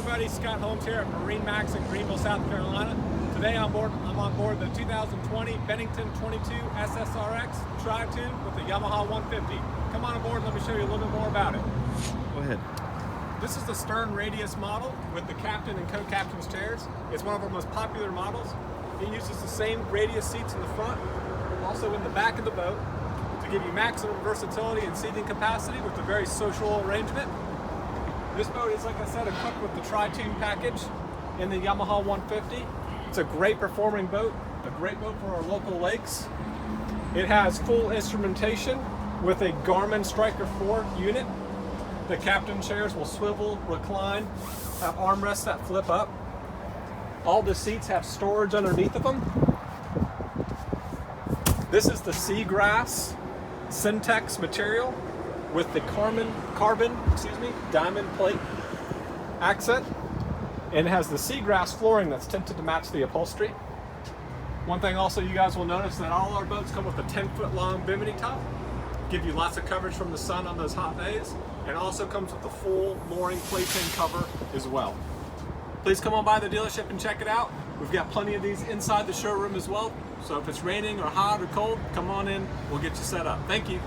everybody, Scott Holmes here at MarineMax in Greenville, South Carolina. Today I'm on board the 2020 Bennington 22 SSRX Tri-Tune with the Yamaha 150. Come on aboard and let me show you a little bit more about it. Go ahead. This is the stern radius model with the captain and co-captain's chairs. It's one of our most popular models. It uses the same radius seats in the front, also in the back of the boat, to give you maximum versatility and seating capacity with a very social arrangement. This boat is, like I said, equipped with the Tri-Tune package in the Yamaha 150. It's a great performing boat, a great boat for our local lakes. It has full instrumentation with a Garmin Striker 4 unit. The captain chairs will swivel, recline, have armrests that flip up. All the seats have storage underneath of them. This is the Seagrass Syntex material with the carbon diamond plate accent, and it has the seagrass flooring that's tinted to match the upholstery. One thing also you guys will notice that all our boats come with a 10-foot long bimini top, give you lots of coverage from the sun on those hot days, and also comes with the full mooring playpen cover as well. Please come on by the dealership and check it out. We've got plenty of these inside the showroom as well, so if it's raining or hot or cold, come on in, we'll get you set up. Thank you.